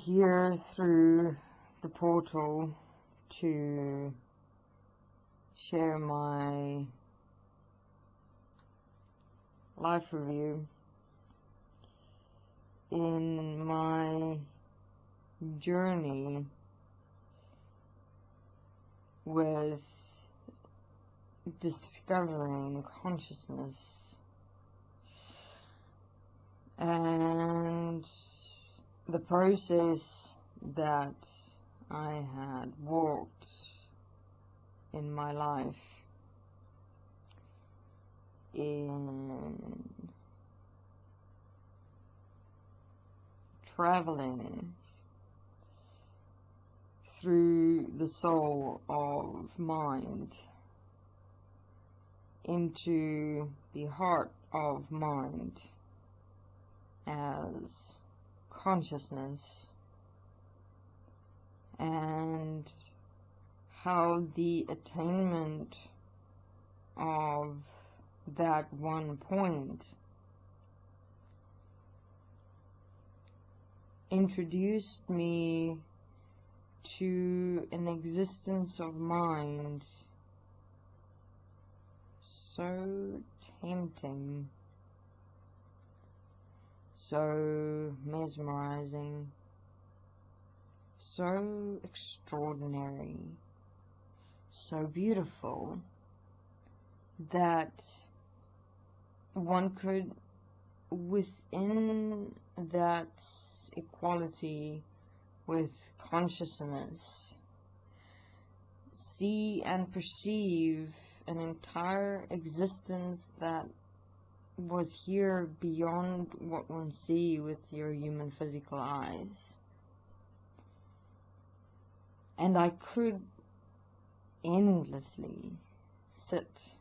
here through the portal to share my life review in my journey with discovering consciousness and the process that I had walked in my life in traveling through the soul of mind into the heart of mind as consciousness, and how the attainment of that one point introduced me to an existence of mind so tempting, so mesmerizing, so extraordinary, so beautiful, that one could, within that equality with consciousness, see and perceive an entire existence that was here beyond what one sees with your human physical eyes. And I could endlessly sit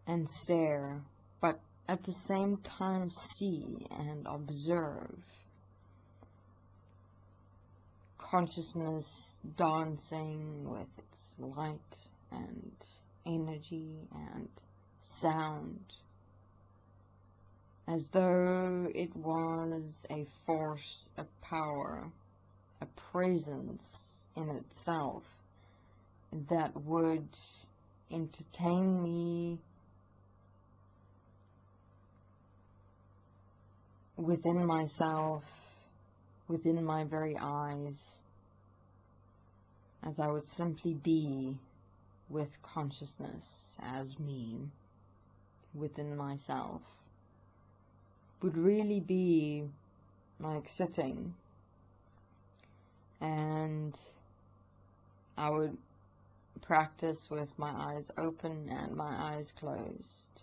and stare, but at the same time see and observe consciousness dancing with its light and energy and sound, as though it was a force, a power, a presence in itself that would entertain me within myself, within my very eyes, as I would simply be with consciousness as me within myself. Would really be like sitting, and I would practice with my eyes open and my eyes closed,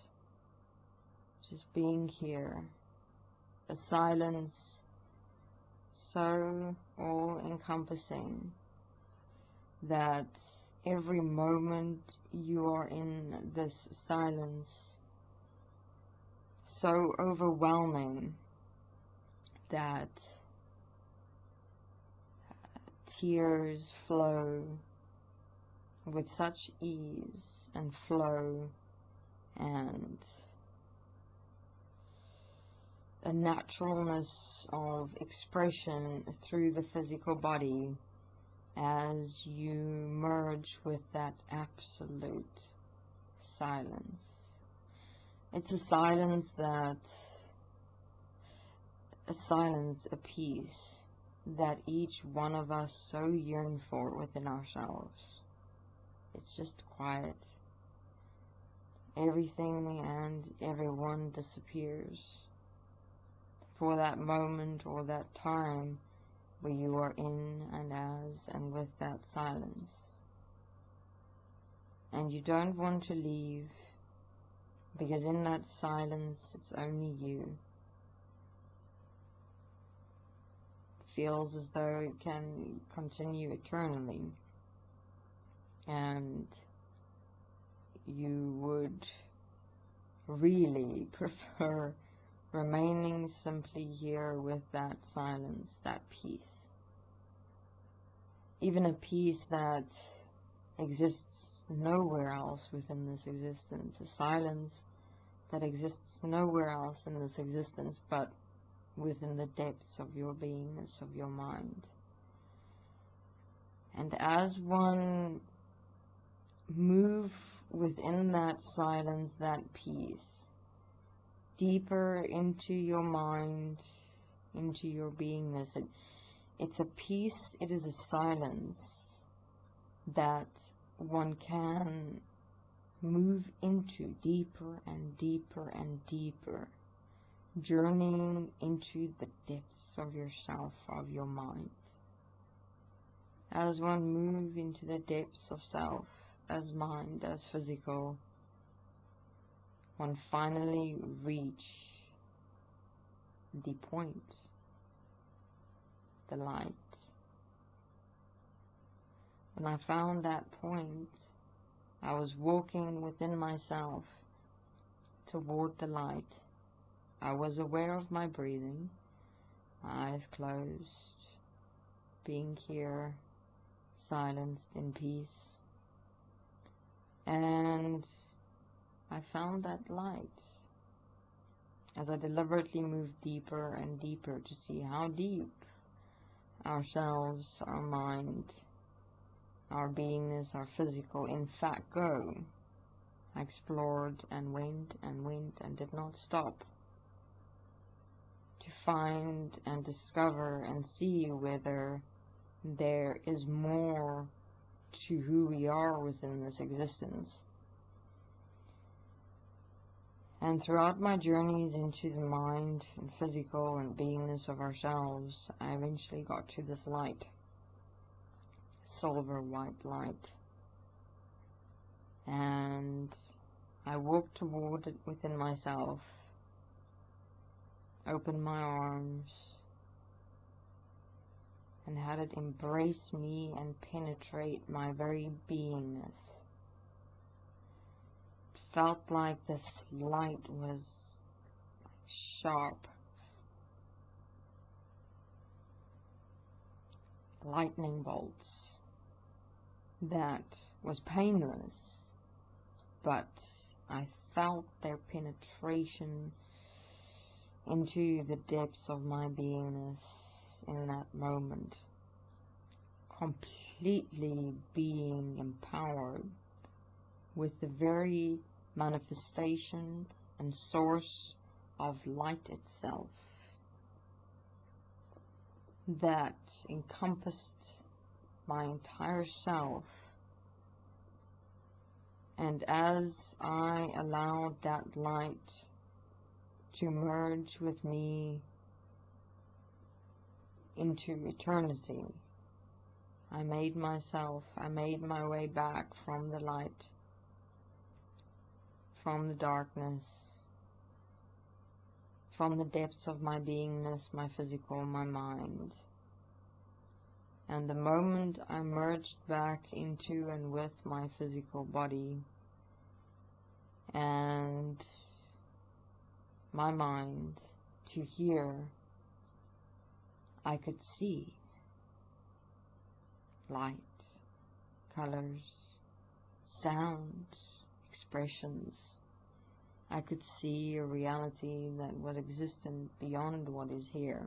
just being here, a silence so all-encompassing that every moment you are in this silence, so overwhelming that tears flow with such ease and flow, and a naturalness of expression through the physical body as you merge with that absolute silence. It's a silence a peace that each one of us so yearn for within ourselves. It's just quiet. Everything and everyone disappears for that moment or that time where you are in and as and with that silence. And you don't want to leave, because in that silence it's only you. It feels as though it can continue eternally, and you would really prefer remaining simply here with that silence, that peace. Even a peace that exists nowhere else within this existence, a silence that exists nowhere else in this existence but within the depths of your beingness, of your mind. And as one moves within that silence, that peace, deeper into your mind, into your beingness, it's a peace, it is a silence that one can move into deeper and deeper and deeper, journeying into the depths of yourself, of your mind. As one moves into the depths of self, as mind, as physical, one finally reach the point, the light. When I found that point, I was walking within myself toward the light. I was aware of my breathing, my eyes closed, being here, silenced in peace. And I found that light as I deliberately moved deeper and deeper to see how deep ourselves, our mind, our beingness, our physical, in fact, go. I explored and went and did not stop to find and discover and see whether there is more to who we are within this existence. And throughout my journeys into the mind and physical and beingness of ourselves, I eventually got to this light, silver white light, and I walked toward it within myself, opened my arms, and had it embrace me and penetrate my very beingness. It felt like this light was sharp, lightning bolts that was painless, but I felt their penetration into the depths of my beingness in that moment, completely being empowered with the very manifestation and source of light itself that encompassed my entire self. And as I allowed that light to merge with me into eternity, I made my way back from the light, from the darkness, from the depths of my beingness, my physical, my mind. And the moment I merged back into and with my physical body and my mind to hear, I could see light, colors, sound, expressions. I could see a reality that was existent beyond what is here.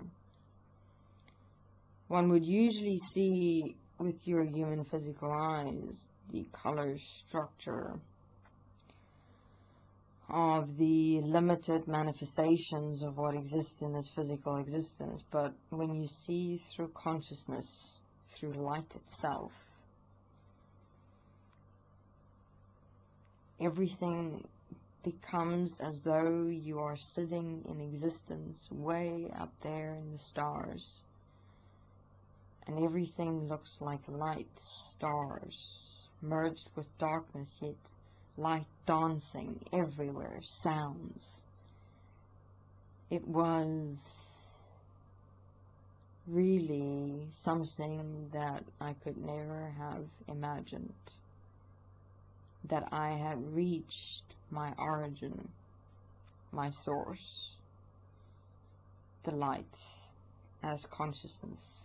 One would usually see with your human physical eyes the color structure of the limited manifestations of what exists in this physical existence, but when you see through consciousness, through light itself, everything becomes as though you are sitting in existence way up there in the stars, and everything looks like light, stars merged with darkness, yet light dancing everywhere, sounds. It was really something that I could never have imagined, that I had reached my origin, my source, the light as consciousness.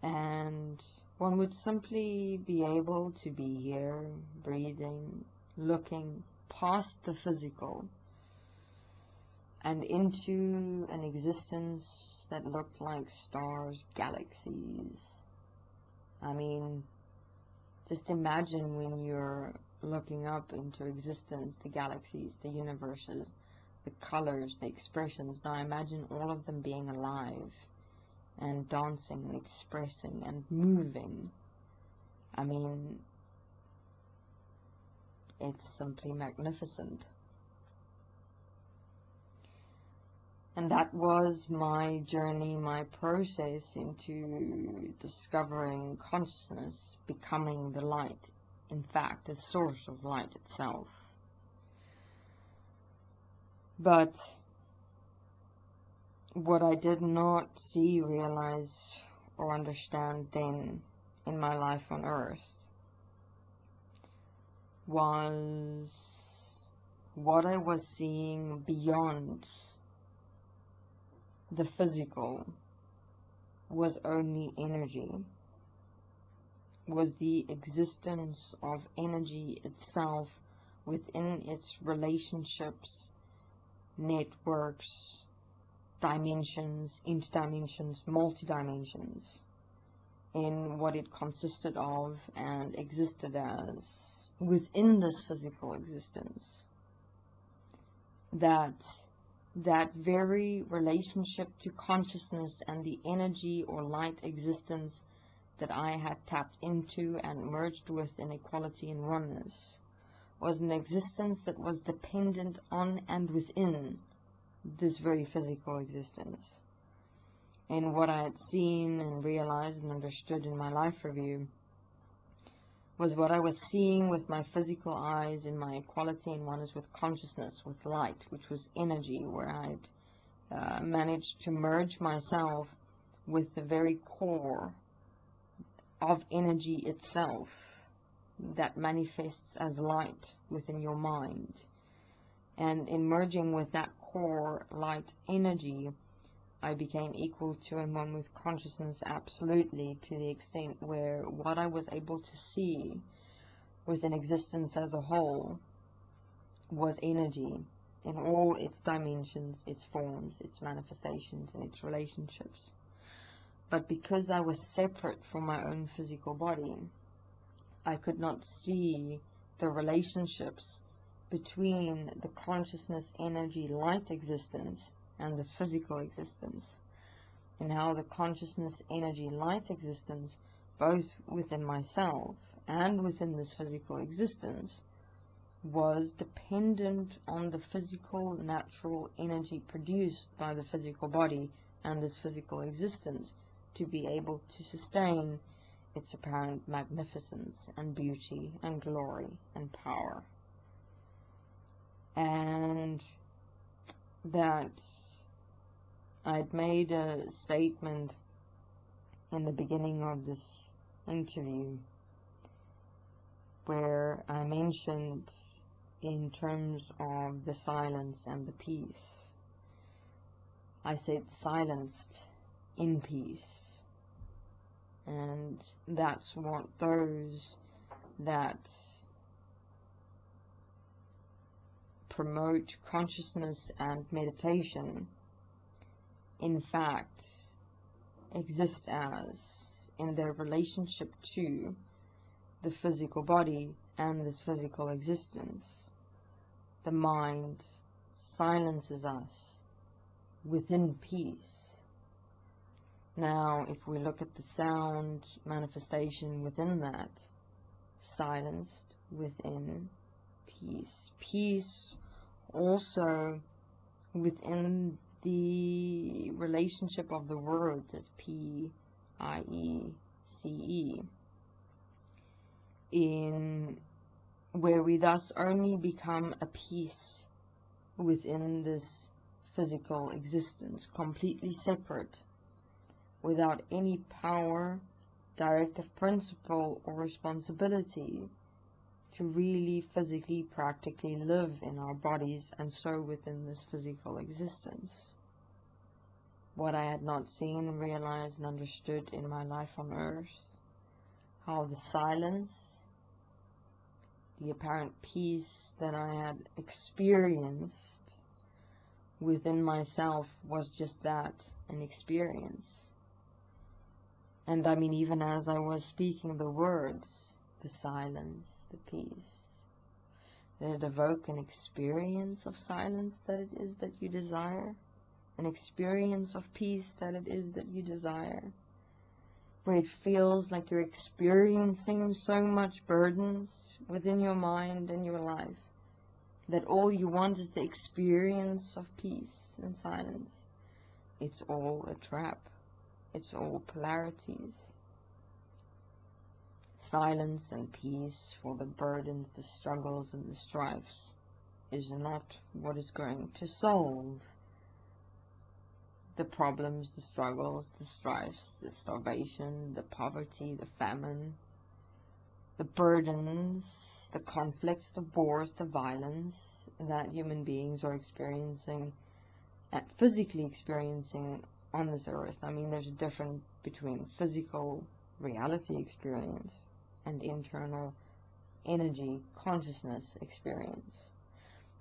And one would simply be able to be here, breathing, looking past the physical, and into an existence that looked like stars, galaxies. I mean, just imagine when you're looking up into existence, the galaxies, the universes, the colors, the expressions. Now imagine all of them being alive and dancing and expressing and moving. I mean, it's simply magnificent. And that was my journey, my process into discovering consciousness, becoming the light, in fact, the source of light itself. But what I did not see, realize, or understand then in my life on earth was what I was seeing beyond the physical was only energy, was the existence of energy itself within its relationships, networks, dimensions, interdimensions, multi-dimensions, in what it consisted of and existed as within this physical existence. That very relationship to consciousness and the energy or light existence that I had tapped into and merged with in equality and oneness was an existence that was dependent on and within this very physical existence. And what I had seen and realized and understood in my life review was what I was seeing with my physical eyes in my equality and oneness with consciousness, with light, which was energy, where I'd managed to merge myself with the very core of energy itself that manifests as light within your mind. And in merging with that core light energy, I became equal to and one with consciousness absolutely, to the extent where what I was able to see within existence as a whole was energy in all its dimensions, its forms, its manifestations, and its relationships. But because I was separate from my own physical body, I could not see the relationships between the consciousness, energy, light existence and this physical existence, and how the consciousness, energy, light existence, both within myself and within this physical existence, was dependent on the physical, natural energy produced by the physical body and this physical existence to be able to sustain its apparent magnificence and beauty and glory and power. And that I'd made a statement in the beginning of this interview where I mentioned in terms of the silence and the peace. I said silenced in peace. And that's what those that promote consciousness and meditation in fact exist as in their relationship to the physical body and this physical existence. The mind silences us within peace. Now, if we look at the sound manifestation within that, silenced within peace. Peace also within the relationship of the words as P-I-E-C-E, in where we thus only become a piece within this physical existence, completely separate, without any power, directive principle, or responsibility to really physically, practically live in our bodies and so within this physical existence. What I had not seen, realized, and understood in my life on earth, how the silence, the apparent peace that I had experienced within myself was just that, an experience. And I mean, even as I was speaking the words, the silence, the peace, did it evoke an experience of silence that it is that you desire? An experience of peace that it is that you desire? Where it feels like you're experiencing so much burdens within your mind and your life, that all you want is the experience of peace and silence. It's all a trap. It's all polarities. Silence and peace for the burdens, the struggles, and the strifes is not what is going to solve the problems, the struggles, the strifes, the starvation, the poverty, the famine, the burdens, the conflicts, the wars, the violence that human beings are experiencing, physically experiencing on this earth. I mean, there's a difference between physical reality experience and internal energy consciousness experience.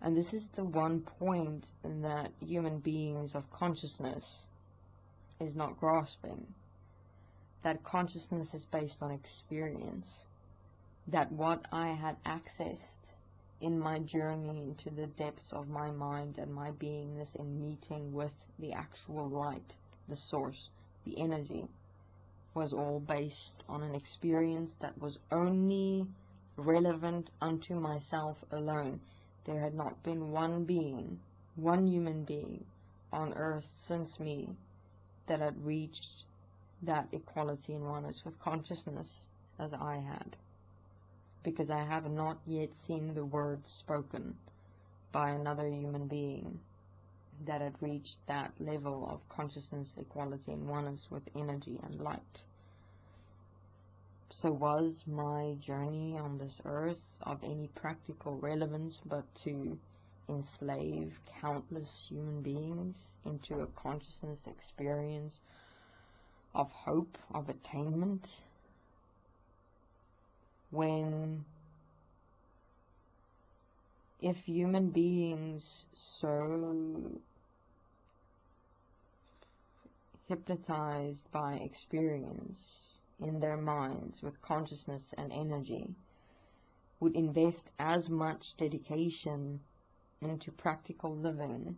And this is the one point that human beings of consciousness is not grasping. That consciousness is based on experience. That what I had accessed in my journey into the depths of my mind and my beingness in meeting with the actual light, the source, the energy, was all based on an experience that was only relevant unto myself alone. There had not been one being, one human being on earth since me that had reached that equality and oneness with consciousness as I had. Because I have not yet seen the words spoken by another human being that had reached that level of consciousness, equality, and oneness with energy and light. So was my journey on this earth of any practical relevance but to enslave countless human beings into a consciousness experience of hope, of attainment? When, if human beings so hypnotized by experience in their minds with consciousness and energy would invest as much dedication into practical living,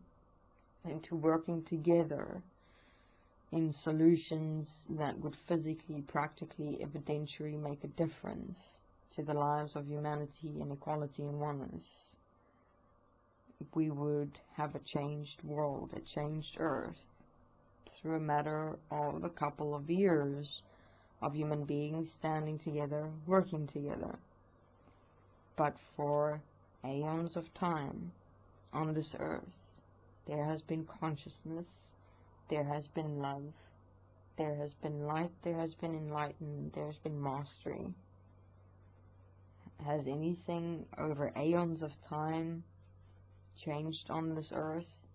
into working together in solutions that would physically, practically, evidentially make a difference to the lives of humanity in equality and oneness, we would have a changed world, a changed earth, through a matter of a couple of years of human beings standing together, working together. But for aeons of time on this earth, there has been consciousness, there has been love, there has been light, there has been enlightenment, there has been mastery. Has anything over aeons of time changed on this earth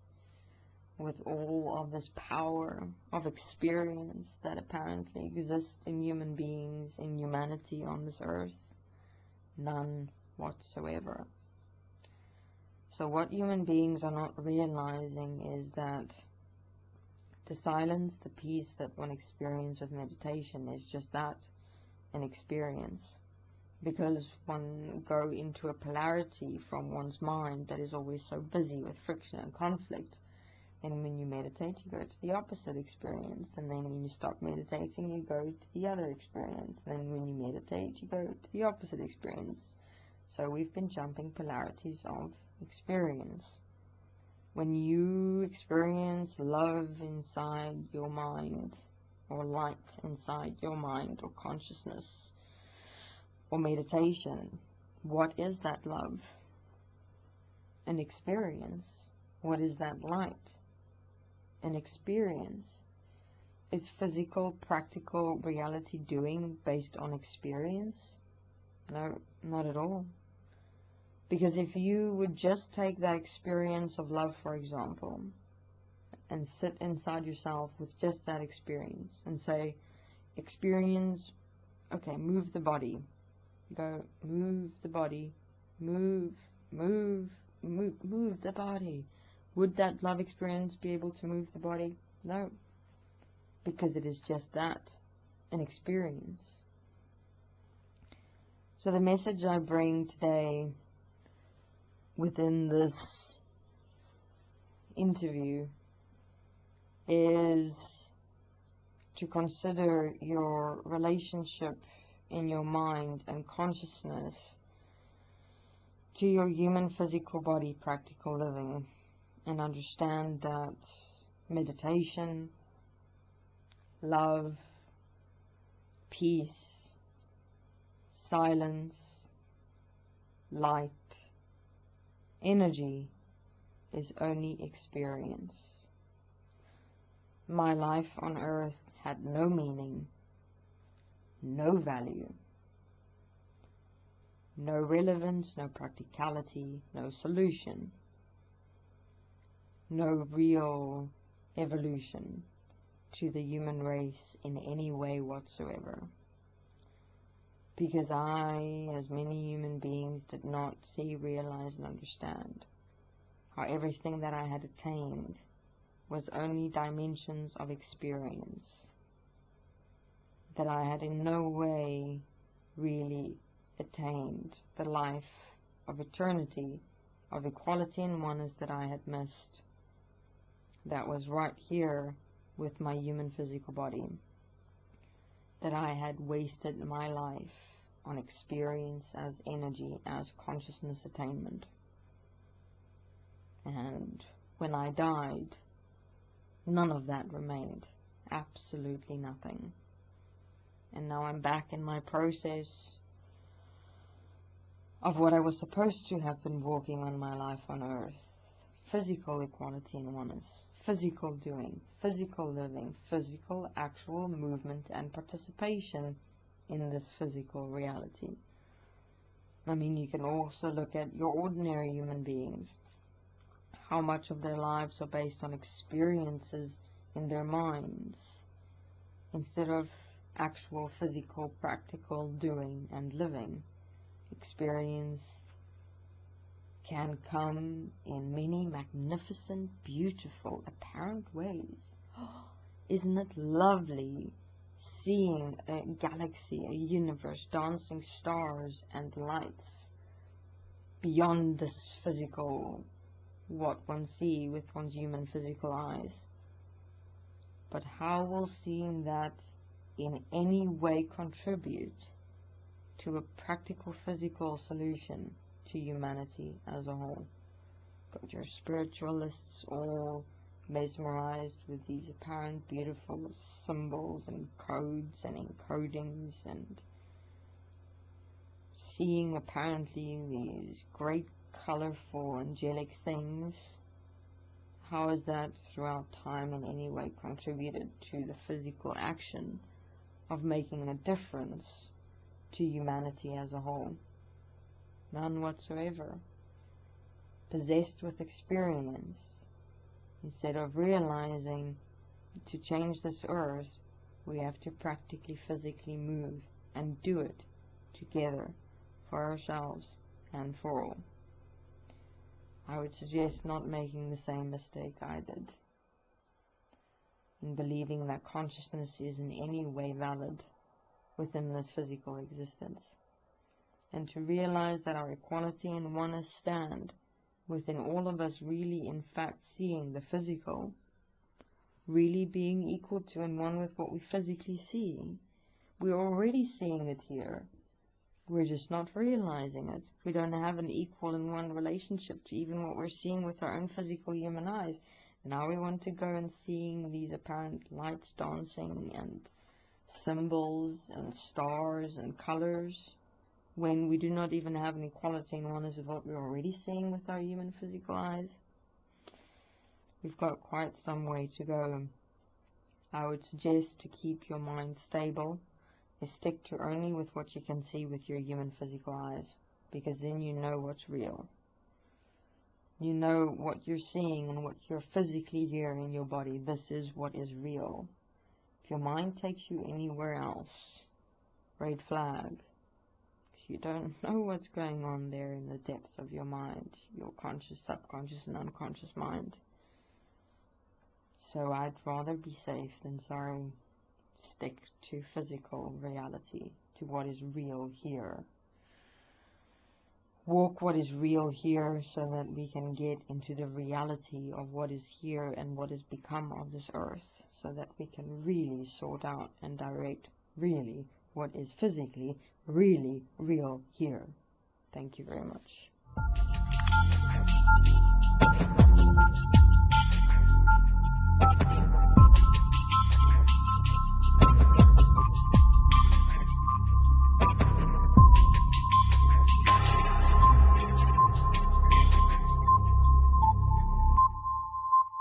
with all of this power of experience that apparently exists in human beings, in humanity on this earth? None whatsoever. So what human beings are not realizing is that the silence, the peace that one experiences with meditation is just that, an experience. Because one go into a polarity from one's mind that is always so busy with friction and conflict. And when you meditate, you go to the opposite experience. And then when you stop meditating, you go to the other experience. And then when you meditate, you go to the opposite experience. So we've been jumping polarities of experience. When you experience love inside your mind, or light inside your mind, or consciousness, or meditation, what is that love? An experience. What is that light? An experience. Is physical, practical reality doing based on experience? No, not at all. Because if you would just take that experience of love, for example, and sit inside yourself with just that experience and say, experience, okay, move the body. Go, move the body, move the body, Would that love experience be able to move the body? No, because it is just that, an experience. So the message I bring today within this interview is to consider your relationship in your mind and consciousness to your human physical body, practical living, and understand that meditation, love, peace, silence, light, energy is only experience. My life on earth had no meaning, no value, no relevance, no practicality, no solution, no real evolution to the human race in any way whatsoever. Because I, as many human beings, did not see, realize, and understand how everything that I had attained was only dimensions of experience, that I had in no way really attained the life of eternity, of equality and oneness that I had missed, that was right here with my human physical body, that I had wasted my life on experience as energy, as consciousness attainment. And when I died, none of that remained. Absolutely nothing. And now I'm back in my process of what I was supposed to have been walking on my life on earth. Physical equality and oneness. Physical doing, physical living, physical actual movement and participation in this physical reality. I mean, you can also look at your ordinary human beings. How much of their lives are based on experiences in their minds instead of actual physical, practical doing and living. Experience can come in many magnificent, beautiful, apparent ways. Isn't it lovely seeing a galaxy, a universe, dancing stars and lights beyond this physical, what one sees with one's human physical eyes? But how will seeing that in any way contribute to a practical physical solution to humanity as a whole? Got your spiritualists all mesmerized with these apparent beautiful symbols and codes and encodings, and seeing apparently these great colorful angelic things. How has that throughout time in any way contributed to the physical action of making a difference to humanity as a whole? None whatsoever. Possessed with experience, instead of realizing to change this earth, we have to practically physically move and do it together for ourselves and for all. I would suggest not making the same mistake I did in believing that consciousness is in any way valid within this physical existence, and to realize that our equality and oneness stand within all of us really in fact seeing the physical, really being equal to and one with what we physically see. We're already seeing it here. We're just not realizing it. We don't have an equal and one relationship to even what we're seeing with our own physical human eyes. Now we want to go and seeing these apparent lights dancing and symbols and stars and colors, when we do not even have an equality and oneness of what we're already seeing with our human physical eyes. We've got quite some way to go. I would suggest to keep your mind stable, is stick to only with what you can see with your human physical eyes, because then you know what's real. You know what you're seeing and what you're physically here in your body. This is what is real. If your mind takes you anywhere else, red flag. You don't know what's going on there in the depths of your mind, your conscious, subconscious, and unconscious mind. So I'd rather be safe than sorry. Stick to physical reality, to what is real here. Walk what is real here so that we can get into the reality of what is here and what has become of this earth, so that we can really sort out and direct really what is physically really real here. Thank you very much.